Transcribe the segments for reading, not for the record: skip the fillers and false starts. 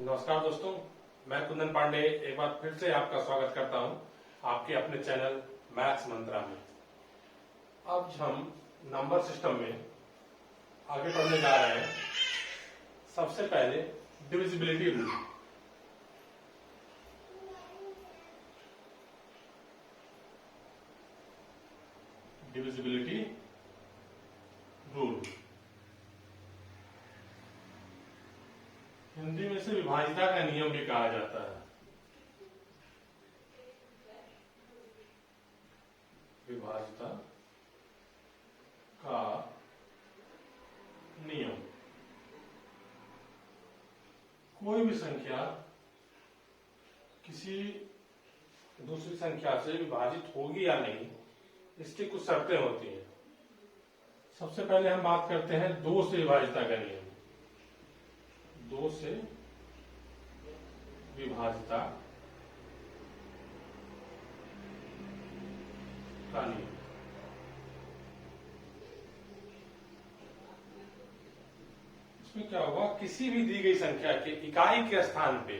नमस्कार दोस्तों, मैं कुंदन पांडे एक बार फिर से आपका स्वागत करता हूं आपके अपने चैनल मैथ्स मंत्रा में। अब हम नंबर सिस्टम में आगे पढ़ने जा रहे हैं। सबसे पहले divisibility rule. Divisibility rule Hindi में इसे विभाज्यता का नियम भी कहा जाता है। विभाज्यता का नियम। कोई भी संख्या किसी दूसरी संख्या से विभाजित होगी या नहीं, इसकी कुछ शर्तें होती हैं। सबसे पहले हम बात करते हैं 2 से विभाज्यता का नियम। 2 से विभाज्यता का नियम। इसमें क्या होगा, किसी भी दी गई संख्या के इकाई के स्थान पे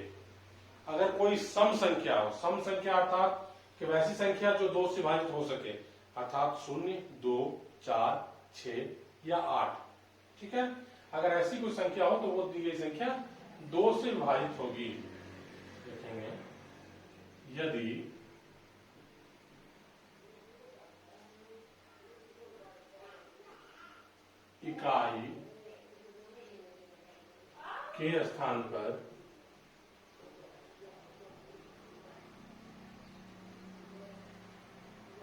अगर कोई सम संख्या हो, सम संख्या अर्थात कि वैसी संख्या जो 2 से विभाजित हो सके, अर्थात 0, 2, 4, 6 या 8, ठीक है। अगर ऐसी कोई संख्या हो तो वो दी गई संख्या 2 से विभाजित होगी। देखेंगे, यदि इकाई के स्थान पर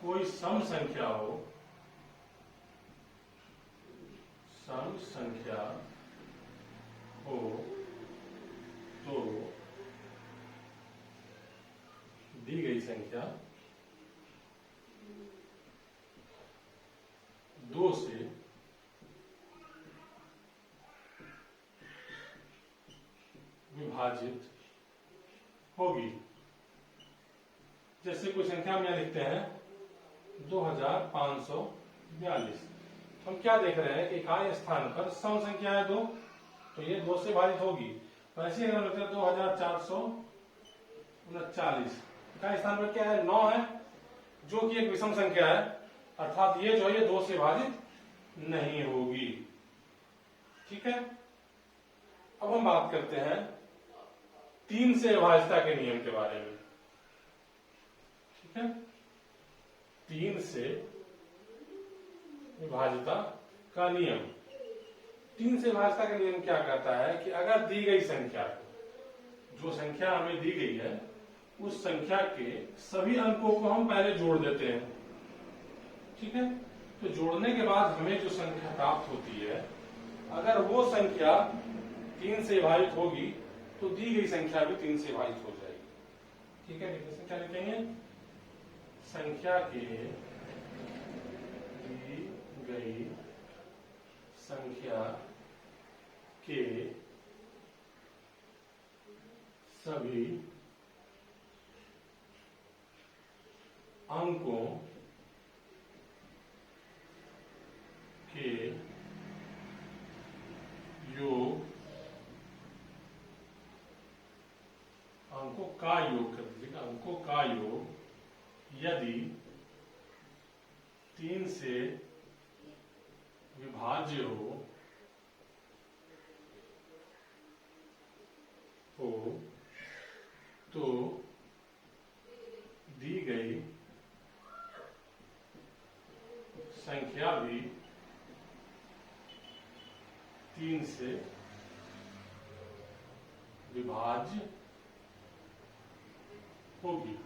कोई सम संख्या हो, सम संख्या हो तो दी गई संख्या 2 से विभाजित होगी। जैसे कोई संख्या हम यहां लिखते हैं 2542। हम क्या देख रहे हैं कि इकाई स्थान पर सम संख्या है 2, तो ये 2 से विभाजित होगी। वैसे अगर हम लिखते हैं 2439, इकाई स्थान पर क्या है, 9 है, जो कि एक विषम संख्या है, अर्थात ये जो है ये 2 से विभाजित नहीं होगी। ठीक है। अब हम बात करते हैं 3 से विभाज्यता के नियम के बारे में। ठीक है, 3 से विभाज्यता का नियम। 3 से विभाज्यता का नियम क्या कहता है कि अगर दी गई संख्या को, जो संख्या हमें दी गई है, उस संख्या के सभी अंकों को हम पहले जोड़ देते हैं। ठीक है, तो जोड़ने के बाद हमें जो संख्या प्राप्त होती है, अगर वो संख्या 3 से विभाजित होगी तो दी गई संख्या भी 3 से विभाजित हो जाएगी। ठीक है, संख्या लिखेंगे, संख्या के दी गई संख्या के सभी अंकों के योग, अंकों का योग कर दीजिएगा, अंकों का योग यदि 3 से विभाज्य हो तो दी गई संख्या भी 3 से विभाज्य होगी।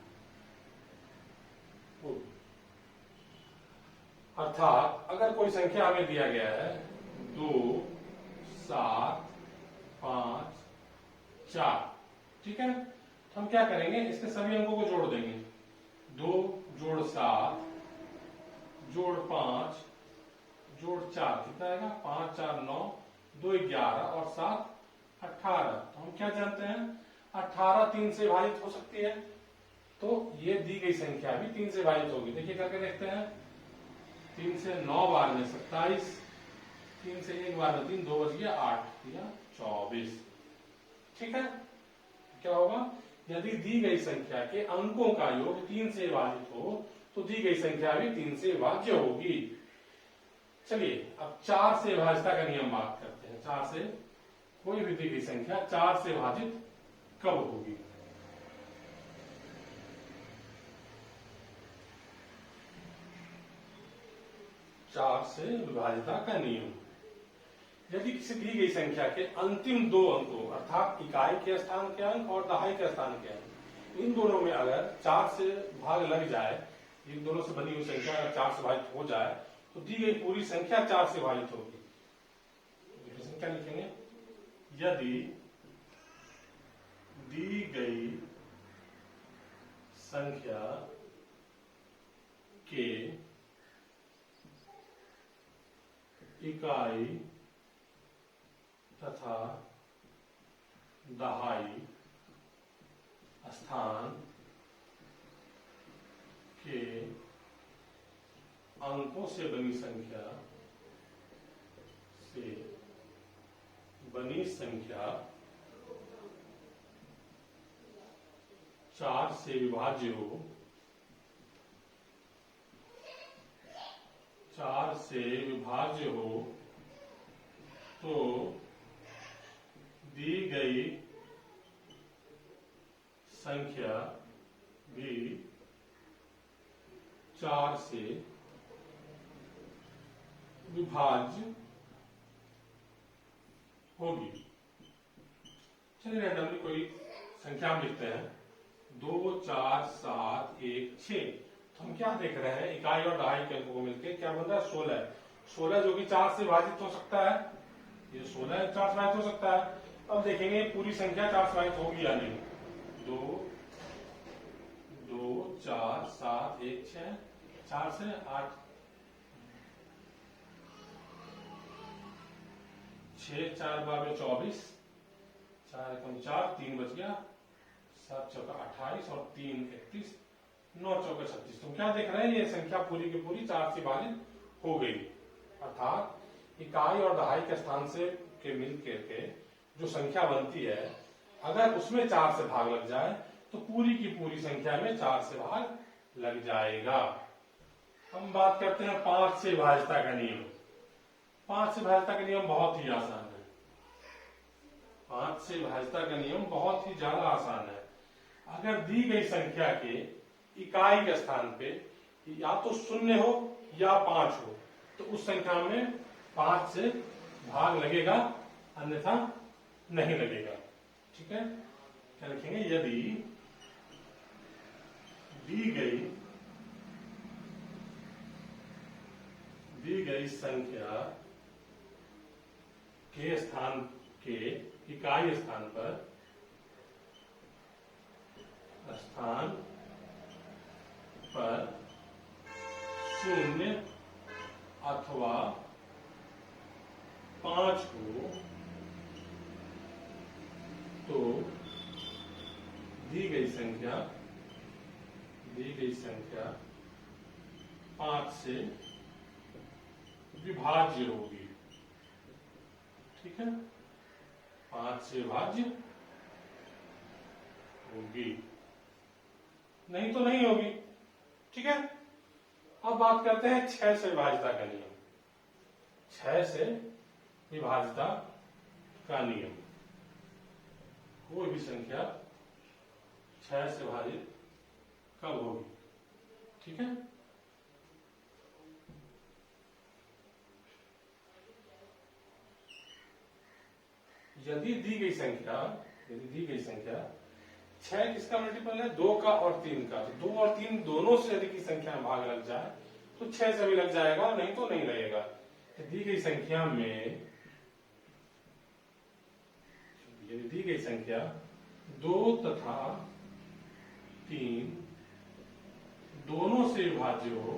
अर्थात अगर कोई संख्या हमें दिया गया है 2, 7, 5, 4, ठीक है, तो हम क्या करेंगे, इसके सभी अंकों को जोड़ देंगे। 2 जोड़ 7 जोड़ 5 जोड़ 4 कितना आएगा, 5 4 9, 2 11 और 7 18। तो हम क्या जानते हैं, 18 3 से विभाजित हो सकती है, तो ये दी गई संख्या भी 3 से विभाजित होगी। देखिए करके देखते हैं, 3 से 9 बार में 27, 3 से 1 बार में 3, 2 बच गया 8 या 24। ठीक है, क्या होगा, यदि दी गई संख्या के अंकों का योग 3 से विभाजित हो तो दी गई संख्या भी 3 से विभाज्य होगी। चलिए अब 4 से विभाज्यता का नियम बात करते हैं। 4 से कोई भी दी गई संख्या 4 से विभाजित कब होगी। चार से विभाज्यता का नियम, यदि किसी दी गई संख्या के अंतिम दो अंकों अर्थात इकाई के स्थान के अंक और दहाई के स्थान के अंक, इन दोनों में अगर 4 से भाग लग जाए, इन दोनों से बनी हुई संख्या अगर 4 से विभाजित हो जाए तो दी गई पूरी संख्या 4 से विभाजित होगी। क्या लिखेंगे, यदि दी गई संख्या के इकाई तथा दहाई स्थान के अंकों से बनी संख्या 4 से विभाज्य हो, 4 से विभाज्य हो तो दी गई संख्या भी 4 से विभाज्य होगी। चलिए रैंडमली कोई संख्या हम लिखते हैं 2, 4, 7, 1, 6। तो हम क्या देख रहे हैं, इकाई और दहाई के अंकों को मिलकर क्या बन रहा है, 16। 16 जो कि 4 से विभाजित हो सकता है, ये 16 4 से विभाजित हो सकता है। अब देखेंगे पूरी संख्या 4 से विभाजित होगी या नहीं। 2, 2, 4, 7, 1, 6, 4 से 8, 6, 4 बार 24, 4 एकम 4, 3 बच गया, 7 चौका 28 और 3 31, 9 चौका 36। तो क्या देख रहे हैं, ये संख्या पूरी की पूरी 4 से विभाजित हो गई। अर्थात इकाई और दहाई के स्थान से के मिल के जो संख्या बनती है, अगर उसमें 4 से भाग लग जाए तो पूरी की पूरी संख्या में 4 से भाग लग जाएगा। हम बात करते हैं 5 से विभाज्यता का नियम। 5 से विभाज्यता का नियम बहुत ही आसान है। 5 से विभाज्यता का नियम बहुत ही ज्यादा आसान है। अगर दी गई संख्या के इकाई के स्थान पे या तो 0 हो या 5 हो तो उस संख्या में 5 से भाग लगेगा, अन्यथा नहीं लगेगा। ठीक है, क्या लिखेंगे, यदि दी गई संख्या के स्थान के इकाई स्थान पर स्थान पर 0 अथवा 5 हो तो दी गई संख्या 5 से विभाज्य होगी। ठीक है, 5 से विभाज्य होगी, नहीं तो नहीं होगी। ठीक है, अब बात करते हैं 6 से विभाज्यता का नियम। 6 से विभाज्यता का नियम, कोई भी संख्या 6 से विभाजित कब होगी। ठीक है, यदि दी गई संख्या 6 किसका मल्टीपल है, 2 का और 3 का, तो 2 और 3 दोनों से यदि की संख्या में भाग लग जाए तो 6 से भी लग जाएगा, नहीं तो नहीं लगेगा। दी गई संख्या में यदि दी गई संख्या 2 तथा 3 दोनों से विभाज्य हो,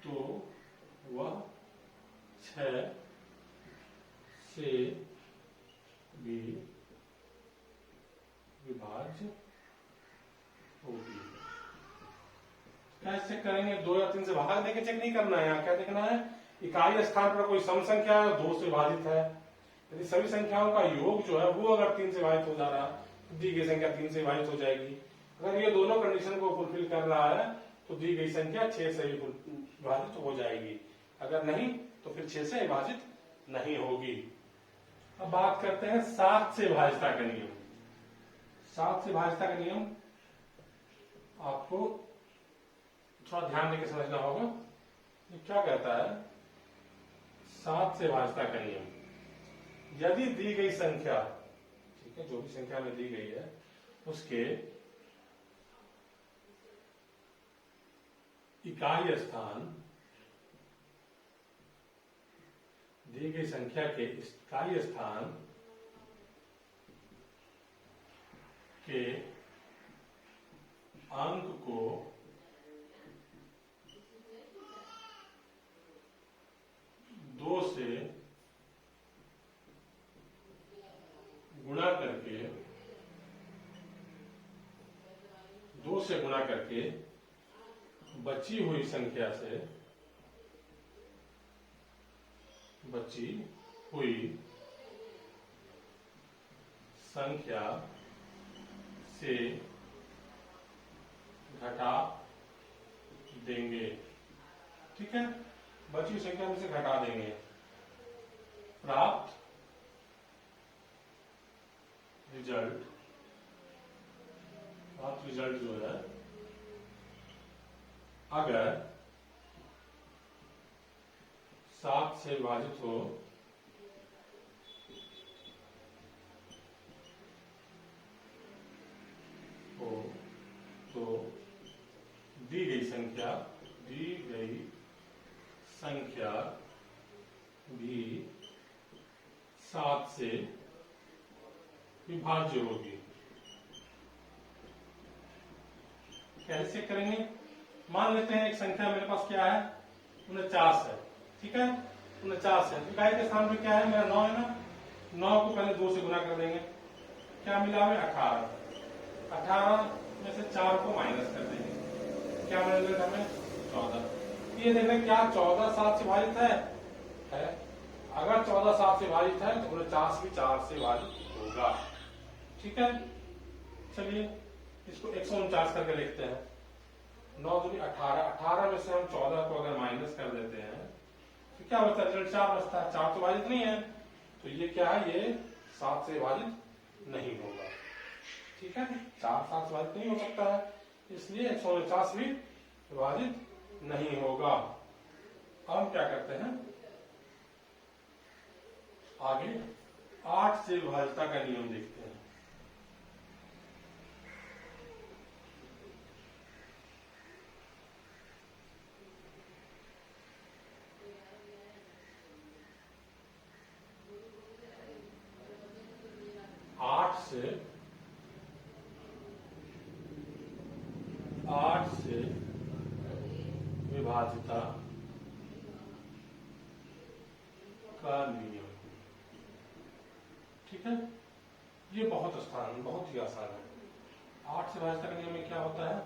तो वह 6 से भी विभाज्य होगी। कैसे करेंगे, 2 या 3 से बाहर देके चेक नहीं करना है। यहाँ क्या देखना है, इकाई स्थान पर कोई सम संख्या है 2 से विभाजित है। यदि सभी संख्याओं का योग जो है वो अगर 3 से विभाजित हो जा रहा है तो दी गई संख्या 3 से विभाजित हो जाएगी। अगर ये दोनों कंडीशन को फुलफिल कर रहा है तो दी गई संख्या 6 से विभाजित हो जाएगी। अगर नहीं तो फिर 6 से विभाजित नहीं होगी। अब बात करते हैं 7 से विभाजितता का नियम। 7 से विभाजितता का नियम आपको थोड़ा ध्यान देकर समझना होगा। ये क्या कहता है, 7 से विभाजितता का नियम, यदि दी गई संख्या, ठीक है, जो भी संख्या में दी गई है उसके इकाई स्थान, दी गई संख्या के इकाई स्थान के अंक को दो से गुणा करके, 2 से गुणा करके बची हुई संख्या से, बची हुई संख्या से घटा देंगे। ठीक है, बची हुई संख्या में से घटा देंगे। प्राप्त रिजल्ट, प्राप्त रिजल्ट जो है अगर 7 से विभाजित हो तो दी गई संख्या भी 7 से विभाज्य होगी। कैसे करेंगे, मान लेते हैं एक संख्या मेरे पास क्या है, 49 है। ठीक है, 49 है। इकाई के स्थान पे क्या है, मेरा 9 है ना, 9 को पहले 2 से गुना कर देंगे, क्या मिला हमें 18। 18 में से 4 को माइनस कर देंगे, क्या मिलेगा हमें 14। ये देखना क्या 14 7 से विभाजित है? अगर 14 7 से विभाजित है तो 49 भी 4 से विभाजित होगा। ठीक है, चलिए इसको 149 करके लिखते हैं। 9 दूनी 18, 18 में से हम 14 को अगर माइनस कर देते हैं तो क्या बचता है, रिजल्ट 4 बचता है। 4 तो विभाजित नहीं है तो ये क्या है, ये 7 से विभाजित नहीं होगा। ठीक है, 4 7 से विभाजित नहीं हो सकता है, इसलिए 149 भी विभाजित नहीं होगा। अब हम क्या करते हैं, आगे 8 से विभाजितता का नियम देखते हैं। आठ से विभाजितता का नियम। ठीक है, ये बहुत ही आसान है। 8 से विभाजितता का नियम में क्या होता है,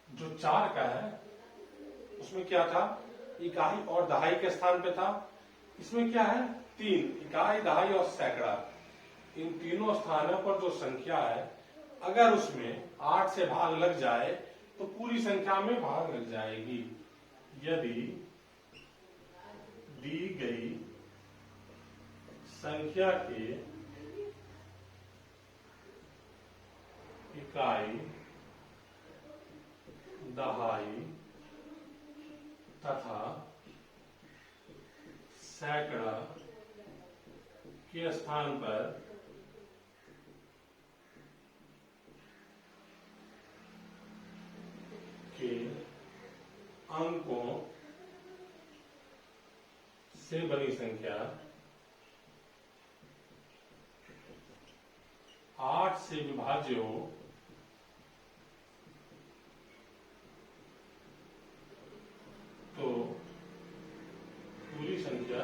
जो 4 का है उसमें क्या था, इकाई और दहाई के स्थान पे था। इसमें क्या है, 3, इकाई दहाई और सैकड़ा, इन तीनों स्थानों पर जो संख्या है अगर उसमें 8 से भाग लग जाए तो पूरी संख्या में भाग लग जाएगी। यदि दी गई संख्या के इकाई दहाई तथा सैकड़ा के स्थान पर के अंकों से बनी संख्या 8 से विभाज्य हो तो पूरी संख्या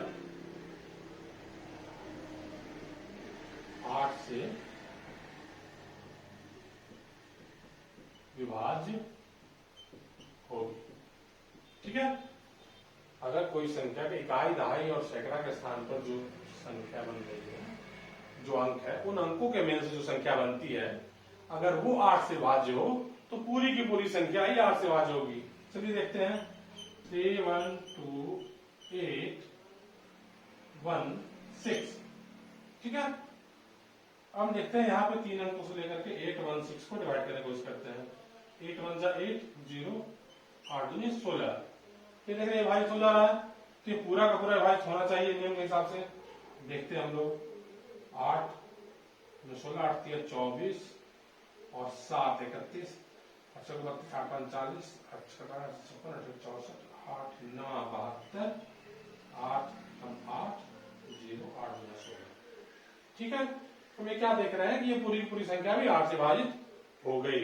8 से विभाज्य होगी। ठीक है, अगर कोई संख्या के इकाई, दहाई और सैकड़ा के स्थान पर जो संख्या बन रही है, जो अंक है, उन अंकों के मेल से जो संख्या बनती है, अगर वो 8 से भाज्य हो तो पूरी की पूरी संख्या ही 8 से भाज्य होगी। चलिए देखते हैं, 3 1 2 8 1 6। ठीक है, अब देखते हैं यहाँ पे 3 अंकों से लेकर के 8 1 6 को डिवाइड करने की कोशिश करते हैं। 8 1 जा 8 0 8 दूनी 16। फिर देख रहे हैं भाई 16 रहा है, तो ये पूरा का पूरा भाई होना चाहिए नियम के हिसाब से। देखते हैं हम लोग, 8 16 8 3 24 और 7 31 8 32 8 5 40 8 6 56 8 64 8 9 72 8 8 0 8 16। ठीक है, तो ये क्या देख रहे हैं कि ये पूरी पूरी संख्या भी 8 से भाजित हो गई।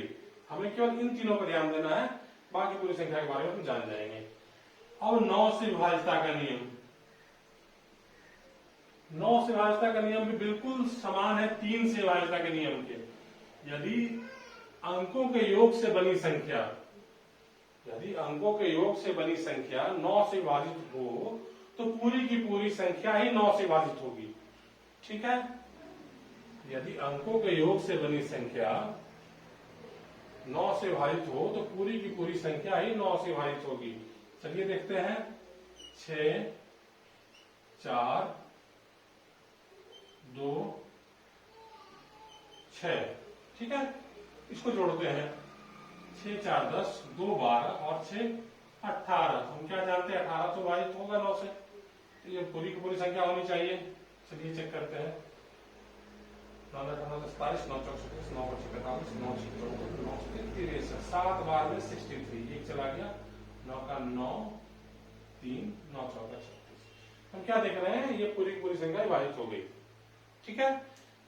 हमें केवल इन तीनों पर ध्यान देना है, बाकी पूरी संख्या के बारे में हम जान जाएंगे। अब 9 से विभाज्यता का नियम, 9 से विभाज्यता का नियम भी बिल्कुल समान है 3 से विभाज्यता के नियम के। यदि अंकों के योग से बनी संख्या, यदि अंकों के योग से बनी संख्या 9 से विभाजित हो तो पूरी की पूरी संख्या ही 9 से विभाजित होगी। ठीक है, यदि अंकों के योग से बनी संख्या 9 से विभाजित हो तो पूरी की पूरी संख्या ही 9 से विभाजित होगी। चलिए देखते हैं, 6 4 2 6। ठीक है, इसको जोड़ते हैं, 6 4 10 2 12 और 6 18। हम क्या जानते हैं, 18 तो विभाजित होगा 9 से, तो ये पूरी की पूरी संख्या होनी चाहिए। चलिए चेक करते हैं, 9 9 27 9 4 36 9 5 45 9 6 54 9 6 63 7 बार में 63, एक चला गया, 9 का 9 3 9 4 36। हम क्या देख रहे हैं, ये पूरी पूरी संख्या विभाजित हो गई। ठीक है,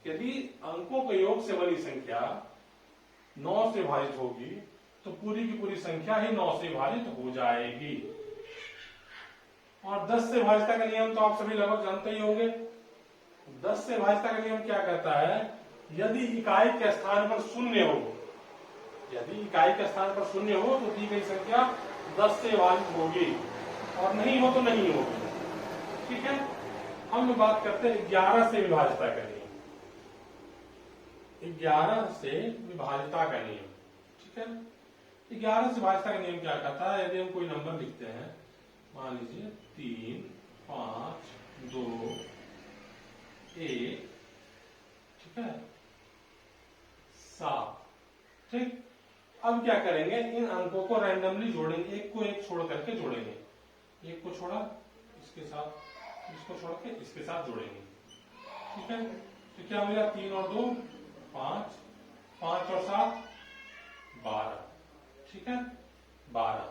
यदि अंकों के योग से बनी संख्या 9 से विभाजित होगी तो पूरी की पूरी संख्या ही 9 से विभाजित हो जाएगी। और 10 से विभाज्यता का नियम तो आप सभी लगभग जानते ही होंगे। 10 से विभाज्यता का नियम क्या कहता है, यदि इकाई के स्थान पर शून्य हो, यदि इकाई के स्थान पर शून्य हो तो दी गई संख्या 10 से विभाजित होगी, और नहीं हो तो नहीं होगी। ठीक है, हम बात करते हैं 11 से विभाज्यता का नियम। 11 से विभाज्यता का नियम। ठीक है, 11 से विभाज्यता का नियम क्या कहता है, यदि हम कोई नंबर लिखते हैं, मान लीजिए 3 5 2 1, ठीक है 7। ठीक, अब क्या करेंगे, इन अंकों को रैंडमली जोड़ेंगे, एक को एक छोड़ करके जोड़ेंगे। एक को छोड़ा इसके साथ, इसको छोड़ के इसके साथ जोड़ेंगे। ठीक है, तो क्या मिला, 3 और 2 5, 5 और 7 12। ठीक है, 12।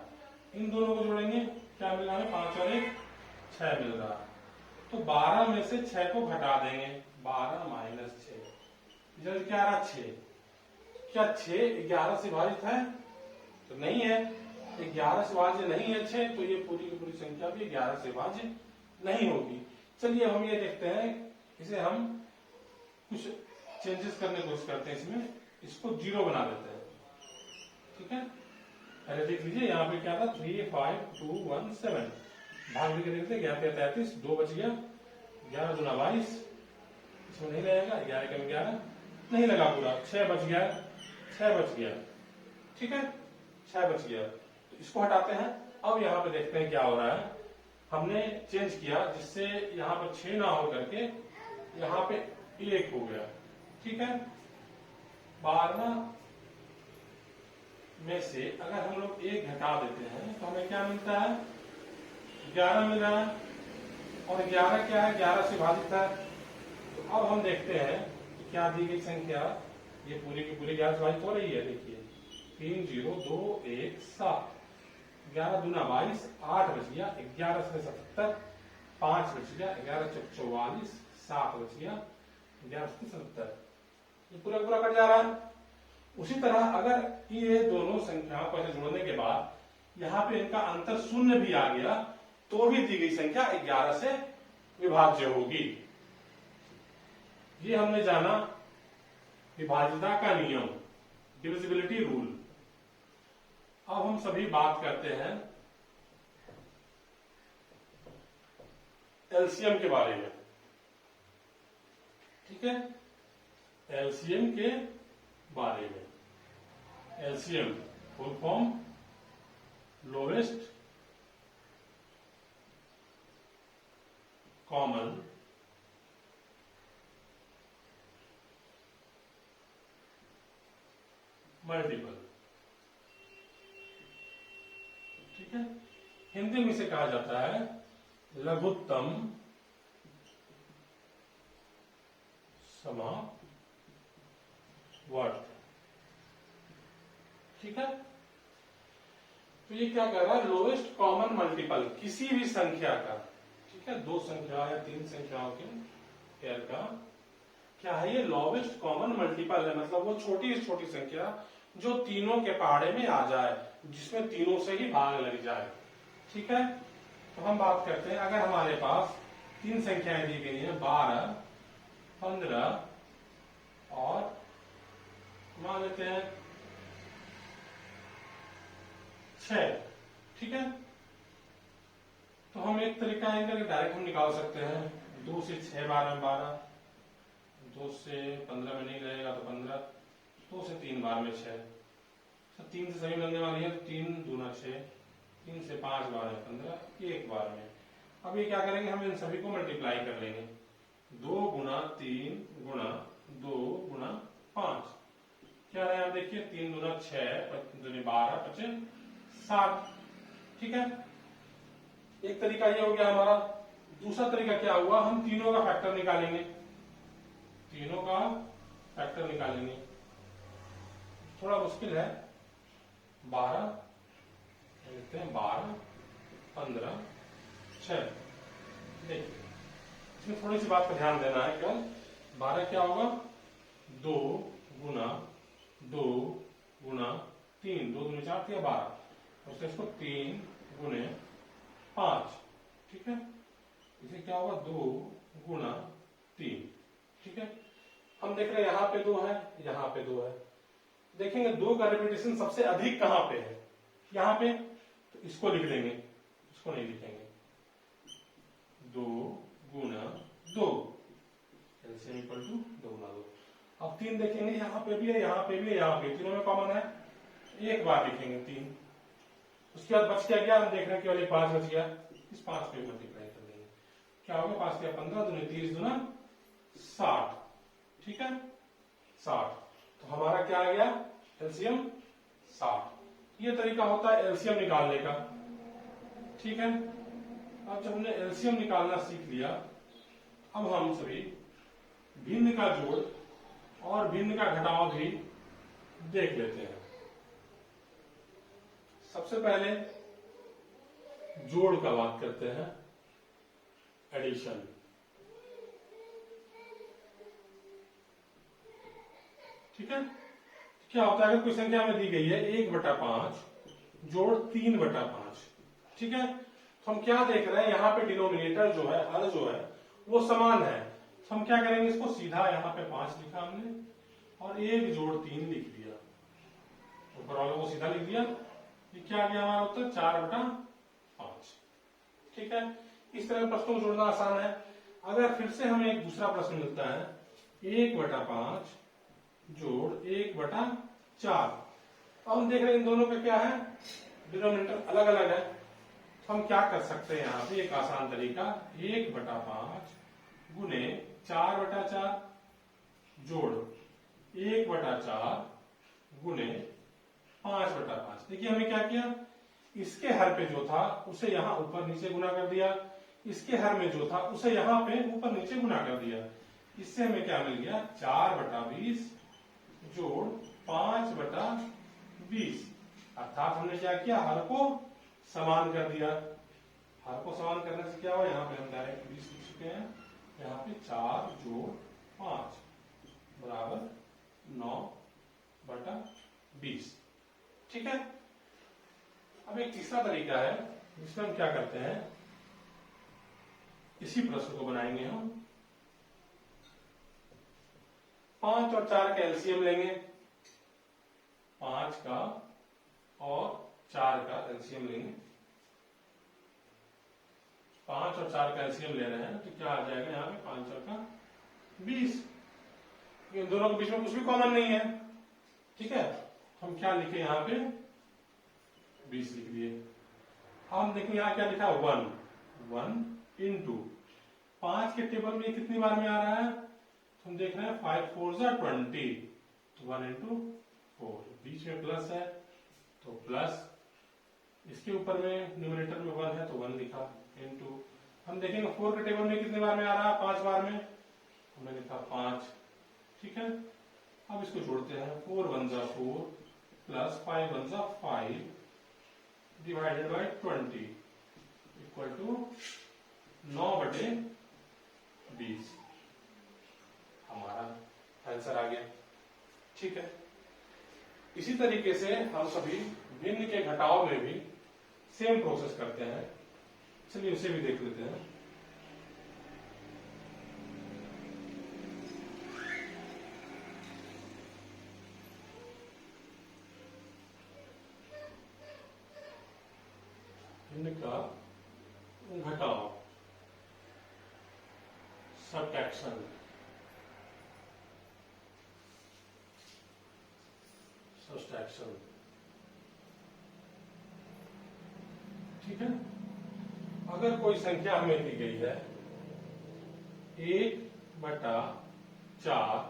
इन दोनों को जोड़ेंगे, क्या मिल रहा है, 5 और 1 6 मिल रहा है। तो 12 में से 6 को घटा देंगे, 12 माइनस 6, रिजल्ट क्या आ रहा, 6। क्या 6 11 से विभाजित है, तो नहीं है। 11 से विभाज्य नहीं है 6, तो ये पूरी की पूरी संख्या भी 11 से विभाज्य नहीं होगी। चलिए हम ये देखते हैं, इसे हम कुछ चेंजेस करने की कोशिश करते हैं, इसमें इसको 0 बना देते हैं। ठीक है, अरे देख लीजिए यहाँ पे क्या था, 3 5 2 1 7। भाग भी देखते, 11 33 2 बच गया, 11 दूना 22, इसमें नहीं रहेगा, 11 कम 11 नहीं लगा पूरा, 6 बच गया, 6 बच गया। ठीक है, 6 बच गया, तो इसको हटाते हैं। अब यहाँ पे देखते हैं क्या हो रहा है, हमने चेंज किया जिससे यहाँ पे 6 ना हो करके यहाँ पे 1 हो गया। ठीक है, 12 में से अगर हम लोग 1 घटा देते हैं तो हमें क्या मिलता है, 11 मिल रहा है, और 11 क्या है, 11 से भाजित है। तो अब हम देखते हैं कि क्या दी गई संख्या, ये पूरी की पूरी 11 से भाजित हो रही है। देखिए 3 0 2 1 7, 11 दूना 22 8 बच गया, 11 से 77 5 बच गया, 11 चौक 44 7 बच गया, 11 से 70, ये पूरा पूरा कट जा रहा है। उसी तरह अगर ये दोनों संख्याओं को ऐसे जोड़ने के बाद यहाँ पे इनका अंतर 0 भी आ गया तो भी दी गई संख्या 11 से विभाज्य होगी। ये हमने जाना विभाज्यता का नियम, डिविजिबिलिटी रूल। हम सभी बात करते हैं एलसीएम के बारे में। ठीक है, एलसीएम के बारे में। LCM full form lowest common multiple. ठीक है, हिंदी में इसे कहा जाता है लघुत्तम समावर्त। ठीक है, तो ये क्या कर रहा है, लोएस्ट कॉमन मल्टीपल किसी भी संख्या का। ठीक है, दो संख्या या तीन संख्याओं के पेयर का क्या है, ये लोवेस्ट कॉमन मल्टीपल है। मतलब वो छोटी से छोटी संख्या जो तीनों के पहाड़े में आ जाए, जिसमें तीनों से ही भाग लग जाए। ठीक है, तो हम बात करते हैं, अगर हमारे पास तीन संख्याएं दी गई हैं 12, 15 और मान लेते हैं 6। ठीक है, तो हम एक तरीका है कि डायरेक्ट हम निकाल सकते हैं। 2 से 6 बार में 12, 2 से 15 में नहीं रहेगा तो 15, 2 से 3 बार में 6, 3 से सभी मिलने वाली है तो 3 दूना 6, 3 से 5 बार में 15, एक बार में। अब ये क्या करेंगे, हम इन सभी को मल्टीप्लाई कर लेंगे। 2 गुना 3 गुना 2 गुना 5 क्या है, आप देखिए 3 दूना 6, 12, 25, 7। ठीक है, एक तरीका ये हो गया हमारा। दूसरा तरीका क्या हुआ, हम तीनों का फैक्टर निकालेंगे। तीनों का फैक्टर निकालेंगे, थोड़ा मुश्किल है। 12 लिखते हैं, 12, 15, 6। देखिए, इसमें थोड़ी सी बात पर ध्यान देना है। क्या 12 क्या होगा, 2 गुना 2 गुना 3, 2 दूनी 4 या 12, उससे इसको 3 गुने 5। ठीक है, इसे क्या होगा, 2 गुना 3। ठीक है, हम देख रहे हैं यहां पे 2 है, यहां पे 2 है। देखेंगे 2 का रिपीटेशन सबसे अधिक कहां पे है, यहां पे, तो इसको लिख लेंगे, इसको नहीं लिखेंगे। 2 गुना 2 एलसीएम इक्वल टू 2 गुना 2। अब 3 देखेंगे, यहां पे भी है, यहां पे भी है, यहां पे, तीनों में कॉमन है, एक बार लिखेंगे 3। उसके बाद बच क्या गया, हम देख रहे हैं केवल 5 बच गया, इस 5 पे मल्टीप्लाई कर देंगे। क्या होगा, 5 क्या 15 दूनी 30 दूना 60। ठीक है, 60। तो हमारा क्या आ गया, एलसीएम 60। ये तरीका होता है एलसीएम निकालने का। ठीक है, अब जब हमने एलसीएम निकालना सीख लिया, अब हम सभी भिन्न का जोड़ और भिन्न का घटाव भी देख लेते हैं। सबसे पहले जोड़ का बात करते हैं, एडिशन। ठीक है, क्या होता है, अगर कोई संख्या हमें दी गई है 1/5 जोड़ 3/5। ठीक है, तो हम क्या देख रहे हैं, यहां पे डिनोमिनेटर जो है, हर जो है वो समान है। तो हम क्या करेंगे, इसको सीधा यहां पे 5 लिखा हमने और 1 जोड़ 3 लिख दिया, ऊपर वाले को सीधा लिख दिया। ये क्या आ गया हमारा उत्तर, 4/5। ठीक है, इस तरह प्रश्नों को जोड़ना आसान है। अगर फिर से हमें एक दूसरा प्रश्न मिलता है, 1/5 जोड़ 1/4। अब हम देख रहे हैं इन दोनों का क्या है, डिनोमिनेटर अलग अलग है। तो हम क्या कर सकते हैं, यहां पे एक आसान तरीका, 1/5 गुने 4/4 जोड़ 1/4 गुने 5/5। देखिए हमने क्या किया, इसके हर पे जो था उसे यहां ऊपर नीचे गुना कर दिया, इसके हर में जो था उसे यहां पे ऊपर नीचे गुना कर दिया। इससे हमें क्या मिल गया, 4/20 जोड़ 5/20। अर्थात हमने क्या किया, हर को समान कर दिया। हर को समान करने से क्या हुआ, यहाँ पे हम डायरेक्ट 20 लिख चुके हैं, यहाँ पे 4 जोड़ 5 बराबर 9/20। ठीक है, अब एक तीसरा तरीका है जिसमें हम क्या करते हैं, इसी प्रश्न को बनाएंगे हम। 5 और 4 का एलसीएम लेंगे, 5 का और 4 का एलसीएम लेंगे, 5 और 4 का एलसीएम ले रहे हैं तो क्या आ जाएगा यहाँ पे 5 और का 20। इन दोनों के बीच में कुछ भी कॉमन नहीं है, ठीक है। हम क्या लिखे यहाँ पे 20 लिख दिए। हम देखेंगे यहाँ क्या लिखा 1 इंटू 5 के टेबल में कितनी बार में आ रहा है, तो हम देख रहे हैं 5 4 जा 20, तो 1 इंटू 4, बीच में प्लस है तो प्लस, इसके ऊपर में न्यूमरेटर में 1 है तो 1 लिखा, इंटू हम देखेंगे 4 के टेबल में कितने बार में आ रहा है 5 बार में, हमने लिखा 5, ठीक है। अब इसको जोड़ते हैं, 4 1 जा 4 प्लस 5 1 जा 5 डिवाइडेड बाई 20 इक्वल टू 9/20, हमारा आंसर आ गया, ठीक है। इसी तरीके से हम सभी भिन्न के घटाव में भी सेम प्रोसेस करते हैं, चलिए उसे भी देख लेते हैं। भिन्न का घटाव, सबट्रैक्शन, सब्सट्रैक्शन, ठीक है। अगर कोई संख्या हमें दी गई है 1/4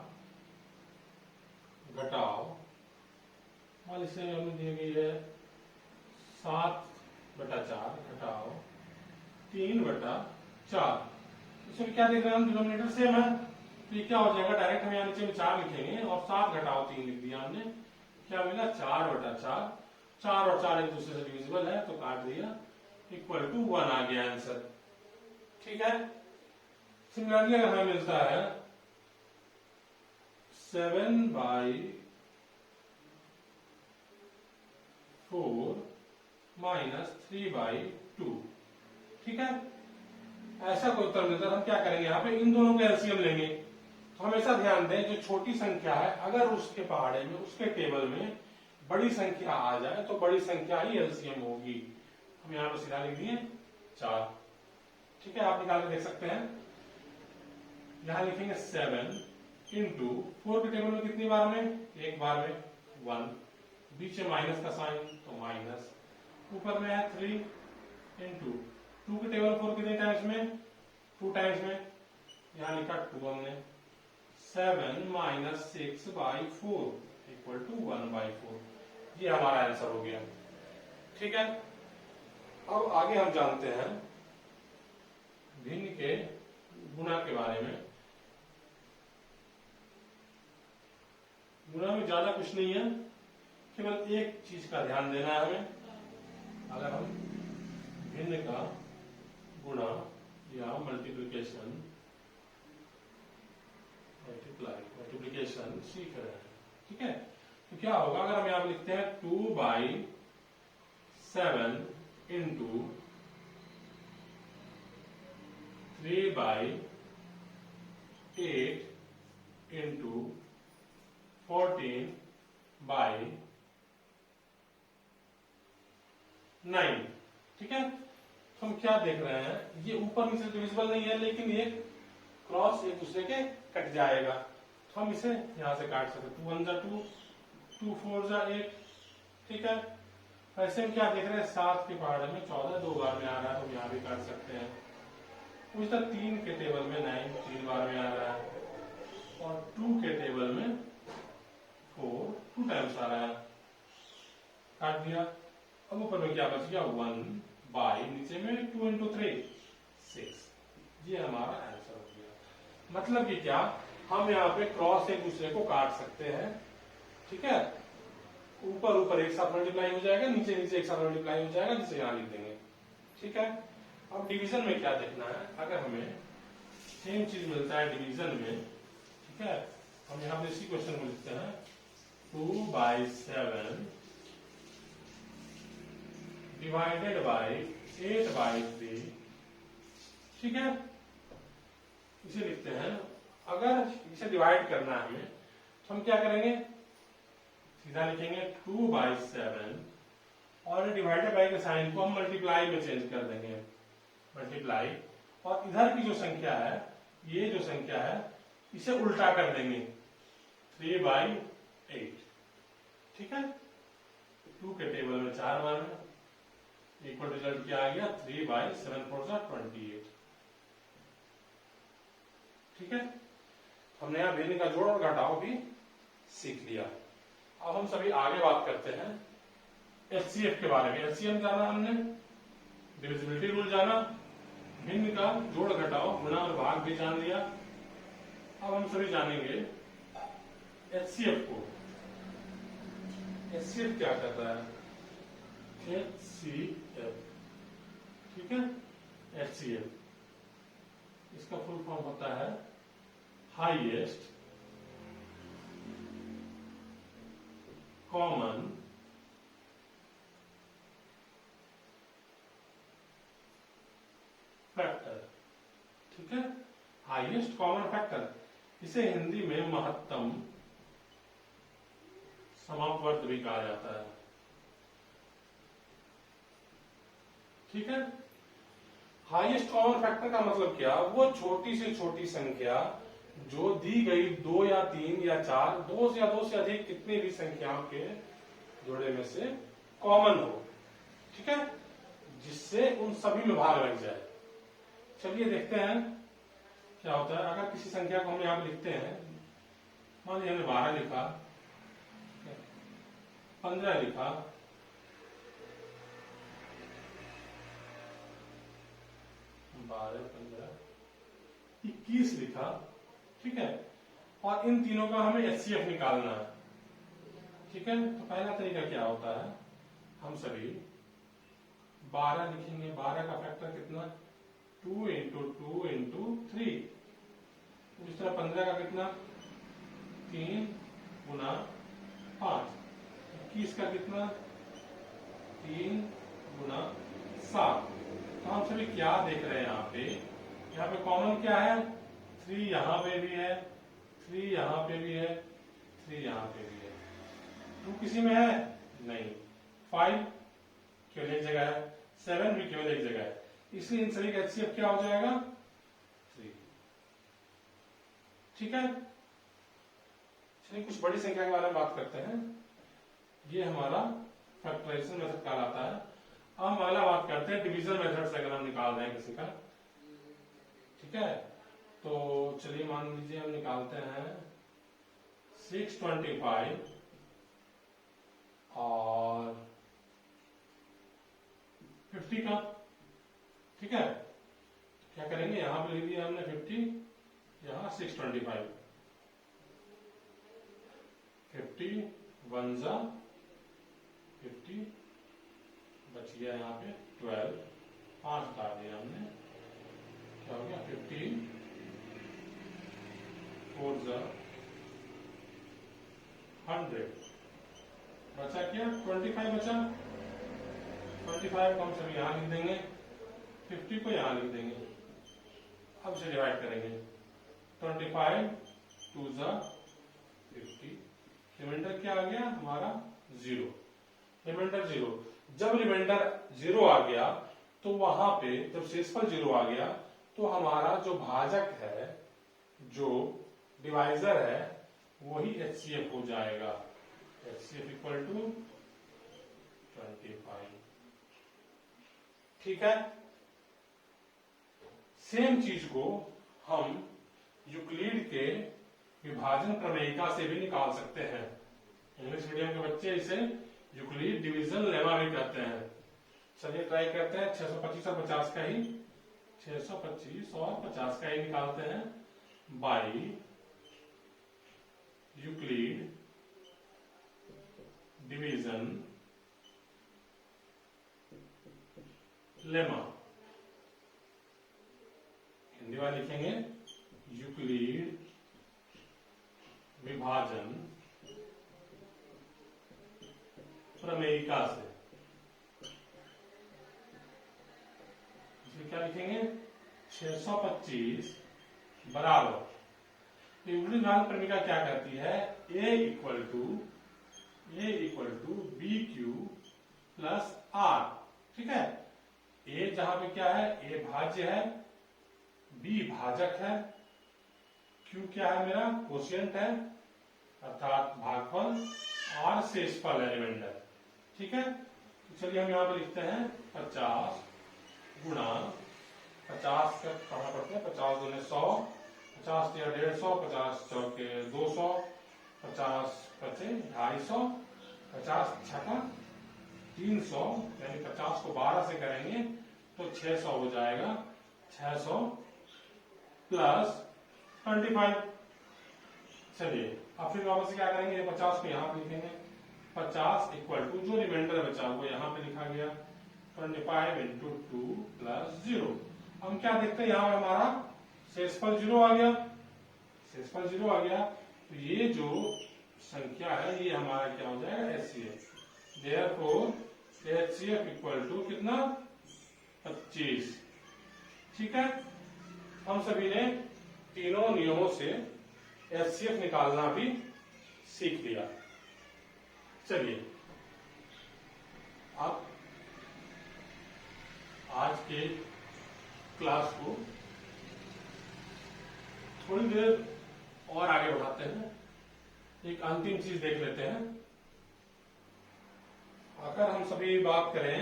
घटाव, मान लीजिए हमें दी गई है 7/4 घटाव 3/4, इसमें क्या देख रहे हैं हम, डिनोमिनेटर सेम है तो ये क्या हो जाएगा, डायरेक्ट हम यहाँ नीचे में 4 लिखेंगे और 7 घटाव 3 लिख दिया हमने, क्या मिला 4/4, 4 और 4 एक दूसरे से डिविजिबल है तो काट दिया, इक्वल टू 1 आ गया आंसर, ठीक है। सिमिलरली अगर हमें मिलता है 7/4 माइनस 3/2, ठीक है, ऐसा कोई उत्तर मिलता है हम क्या करेंगे, यहाँ पे इन दोनों का एलसीएम लेंगे। तो हमेशा ध्यान दें जो छोटी संख्या है अगर उसके पहाड़े में उसके टेबल में बड़ी संख्या आ जाए तो बड़ी संख्या ही एलसीएम होगी। हम यहाँ पर सीधा लिख दिए 4, ठीक है, आप निकाल के देख सकते हैं। यहां लिखेंगे 7 इंटू 4 के टेबल में कितनी बार में, एक बार में 1, बीच में माइनस का साइन तो माइनस, ऊपर में है 3 इंटू 2 के टेबल 4 कितने टाइम्स में, 2 टाइम्स में, यहां लिखा 2 हमने, 7 माइनस 6/4 इक्वल टू 1/4, ये हमारा आंसर हो गया, ठीक है। अब आगे हम जानते हैं भिन्न के गुणा के बारे में। गुणा में ज्यादा कुछ नहीं है, केवल एक चीज का ध्यान देना है हमें, अगर हम भिन्न का गुणा या मल्टीप्लिकेशन सीख रहे हैं, ठीक है। तो क्या होगा अगर हम यहां लिखते हैं 2/7 इंटू 3/8 इंटू 14/9, ठीक है। तो हम क्या देख रहे हैं, ये ऊपर नीचे डिविजिबल नहीं है लेकिन ये क्रॉस एक दूसरे के कट जाएगा, तो हम इसे यहां से काट सकते, 2 1 जा 2, 2 4 जा 8, ठीक है। ऐसे हम क्या देख रहे हैं, 7 के पहाड़े में 14 2 बार में आ रहा है, हम यहाँ भी काट सकते हैं। उसी तरह 3 के टेबल में 9 3 बार में आ रहा है, और 2 के टेबल में 4 2 टाइम्स आ रहा है, काट दिया। अब ऊपर में क्या बच गया 1/, नीचे में 2 इंटू 3 6, ये हमारा आंसर हो गया। मतलब कि क्या, हम यहाँ पे क्रॉस एक दूसरे को काट सकते हैं, ठीक है। ऊपर ऊपर एक साथ मल्टीप्लाई हो जाएगा, नीचे नीचे एक साथ मल्टीप्लाई हो जाएगा, जिसे यहाँ लिख देंगे, ठीक है। अब डिवीजन में क्या देखना है, अगर हमें सेम चीज मिलता है डिवीजन में, ठीक है, हम यहाँ पे इसी क्वेश्चन को लिखते हैं 2/7 डिवाइडेड बाई 8/3, ठीक है। इसे लिखते हैं, अगर इसे डिवाइड करना है हमें तो हम क्या करेंगे, सीधा लिखेंगे 2/7 और डिवाइडेड बाई के साइन को हम मल्टीप्लाई में चेंज कर देंगे, मल्टीप्लाई, और इधर की जो संख्या है, ये जो संख्या है इसे उल्टा कर देंगे, 3/8। ठीक है, 2 के टेबल में 4 मान है, इक्वल रिजल्ट क्या आ गया, 3/7/4 = 28। ठीक है, हमने यहां भिन्न का जोड़ और घटाव भी सीख लिया। अब हम सभी आगे बात करते हैं एचसीएफ के बारे में। एचसीएफ जाना हमने, डिविजिबिलिटी रूल जाना, भिन्न का जोड़ घटाव गुणा और भाग भी जान लिया। अब हम सभी जानेंगे एचसीएफ को। एचसीएफ क्या कर रहा है, एचसीएफ, ठीक है, एचसीएफ इसका फुल फॉर्म होता है हाईएस्ट कॉमन फैक्टर। ठीक है, हाईएस्ट कॉमन फैक्टर, इसे हिंदी में महत्तम समापवर्त भी कहा जाता है। ठीक है, हाईएस्ट कॉमन फैक्टर का मतलब क्या, वो छोटी से छोटी संख्या जो दी गई 2 या 3 या 4, 2 या 2 से अधिक कितनी भी संख्याओं के जोड़े में से कॉमन हो। ठीक है, जिससे उन सभी में भाग लग जाए। चलिए देखते हैं क्या होता है। अगर किसी संख्या को हम यहां पर लिखते हैं, मान लीजिए हमने 12 लिखा, 15 लिखा, 12, 15, 21 लिखा। ठीक है, और इन तीनों का हमें एचसीएफ निकालना है। ठीक है, तो पहला तरीका क्या होता है, हम सभी 12 लिखेंगे। 12 का फैक्टर कितना, 2 × 2 × 3। इस तरह 15 का कितना, 3 × 5। 21 का कितना, 3 × 7। तो हम सभी क्या देख रहे हैं यहाँ पे कॉमन क्या है, 3 यहाँ पे भी है, 3 यहाँ पे भी है, 3 यहाँ पे भी है। 2 किसी में है नहीं, 5 केवल एक जगह है, 7 भी केवल एक जगह है, इसलिए इन सभी का एचसीएफ क्या हो जाएगा, 3। ठीक है, चलिए कुछ बड़ी संख्या के बारे में बात करते हैं। ये हमारा फैक्टराइजेशन मेथड कहलाता है। अब हम अगला बात करते हैं डिवीजन मेथड से, अगर हम निकाल रहे हैं किसी का। ठीक है, तो चलिए मान लीजिए हम निकालते हैं 625 और 50 का। ठीक है, क्या करेंगे, यहां पे लिख दिया हमने 50, यहां 625, 50 1 जा 50, बच गया यहाँ पे 12, 5 काट दिया हमने, क्या हो गया 50, 4 जा 100, बचा क्या 25 बचा। 25 को हम सभी यहाँ लिख देंगे, 50 को यहाँ लिख देंगे। अब इसे डिवाइड करेंगे, 25 2 जा 50, रिमाइंडर क्या आ गया हमारा 0, रिमाइंडर 0। जब रिमाइंडर 0 आ गया तो वहां पे जब शेषफल 0 आ गया तो हमारा जो भाजक है, जो डिवाइजर है, वही एचसीएफ हो जाएगा। HCF equal to 25। ठीक है, सेम चीज को हम यूक्लिड के विभाजन प्रमेयिका से भी निकाल सकते हैं। इंग्लिश मीडियम के बच्चे इसे यूक्लिड डिवीजन लेमा भी कहते हैं। चलिए ट्राई करते हैं, 625 और 50 का ही, 625 और 50 का ही निकालते हैं by Euclid division lemma. Hindi में लिखेंगे यूक्लिड विभाजन प्रमेयिका से। इसमें क्या लिखेंगे, 625 बराबर यूक्लिड विभाजन प्रमेयिका क्या कहती है, a equal to b q plus r. ठीक है, ए जहां पे क्या है, ए भाज्य है, बी भाजक है, क्यू क्या है मेरा कोशिएंट है अर्थात भागफल, आर शेषफल है रिमाइंडर। ठीक है, तो चलिए हम यहां पर लिखते हैं 50 गुणा 50 का कहां पड़ते हैं 50 दूने 100, 50 या 150, 50 चौके 200, 50 पचे 250, 50 छठा 300, यानी 50 को 12 से करेंगे तो 600 हो जाएगा। 600 प्लस 25। चलिए अब फिर वापस से क्या करेंगे, 50 को यहां पे लिखेंगे, 50 इक्वल टू जो रिमाइंडर बचा वो यहां पे लिखा गया 25 इंटू 2 प्लस 0। हम क्या देखते हैं, यहां पे हमारा शेषफल 0 आ गया, शेषफल 0 आ गया, तो ये जो संख्या है ये हमारा क्या हो जाएगा HCF. Therefore HCF equal to कितना 25। ठीक है, हम सभी ने तीनों नियमों से एचसीएफ निकालना भी सीख लिया। चलिए अब आज के क्लास को थोड़ी देर और आगे बढ़ाते हैं, एक अंतिम चीज देख लेते हैं। अगर हम सभी बात करें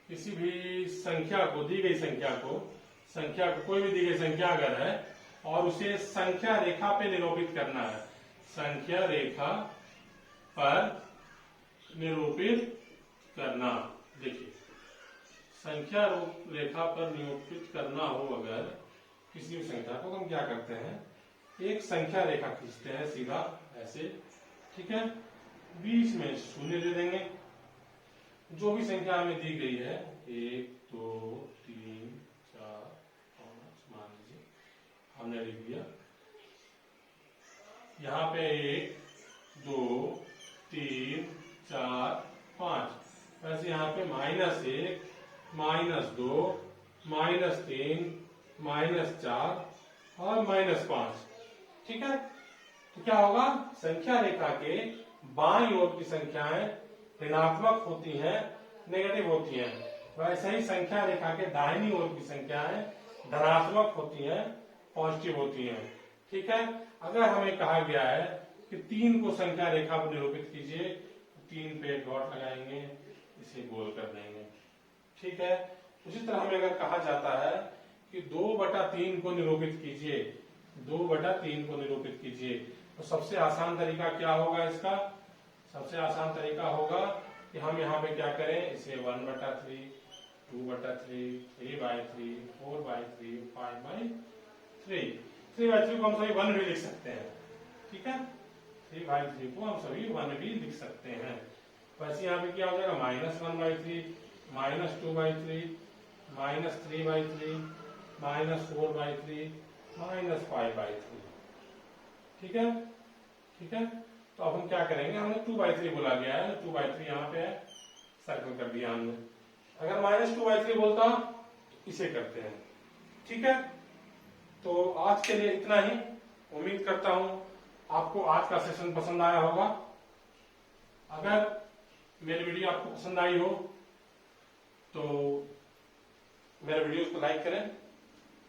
किसी भी संख्या को, दी गई संख्या को कोई भी दी गई संख्या अगर है और उसे संख्या रेखा पे निरूपित करना है, संख्या रेखा पर निरूपित करना। देखिए संख्या रेखा पर निरूपित करना हो अगर किसी भी संख्या को, तो हम क्या करते हैं, एक संख्या रेखा खींचते हैं सीधा ऐसे। ठीक है, बीच में शून्य दे देंगे। जो भी संख्या हमें दी गई है 1 2 3 4 5 मान लीजिए हमने लिख दिया, यहां पे 1 2 3 4 5, वैसे यहां पे -1 -2 -3 -4 और -5। ठीक है, तो क्या होगा, संख्या रेखा के बाईं ओर की संख्याएं ऋणात्मक होती हैं, नेगेटिव होती हैं, वैसे ही संख्या रेखा के दाहिनी ओर की संख्याएं धनात्मक होती हैं, पॉजिटिव होती हैं। ठीक है, अगर हमें कहा गया है कि 3 को संख्या रेखा पर निरूपित कीजिए, तो 3 पे डॉट लगाएंगे, इसे गोल कर देंगे। ठीक है, उसी तरह हमें अगर कहा जाता है कि 2/3 को निरूपित कीजिए, 2/3 को निरूपित कीजिए, तो सबसे आसान तरीका क्या होगा इसका, सबसे आसान तरीका होगा कि हम यहाँ पे क्या करें, इसे 1/3 2/3 3/3 4/3 5/3 3/3 को हम सभी 1 भी लिख सकते हैं। ठीक है, 3/3 को हम सभी 1 भी लिख सकते हैं। वैसे यहाँ पे क्या हो जाएगा, -1/3 -2/3 -3/3 -4/3 -5/3। ठीक है, ठीक है, तो अब हम क्या करेंगे, हमने 2/3 बोला गया है, 2/3 यहाँ पे है, सर्कल कर दिया हमने। अगर -2/3 बोलता इसे करते हैं। ठीक है, तो आज के लिए इतना ही। उम्मीद करता हूं आपको आज का सेशन पसंद आया होगा। अगर मेरी वीडियो आपको पसंद आई हो तो मेरे वीडियोस को लाइक करें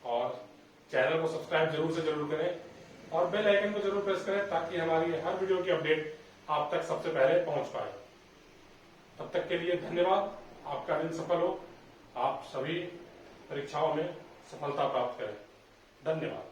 और चैनल को सब्सक्राइब जरूर से जरूर करें और बेल आइकन को जरूर प्रेस करें ताकि हमारी हर वीडियो की अपडेट आप तक सबसे पहले पहुंच पाए। तब तक के लिए धन्यवाद। आपका दिन सफल हो, आप सभी परीक्षाओं में सफलता प्राप्त करें। धन्यवाद।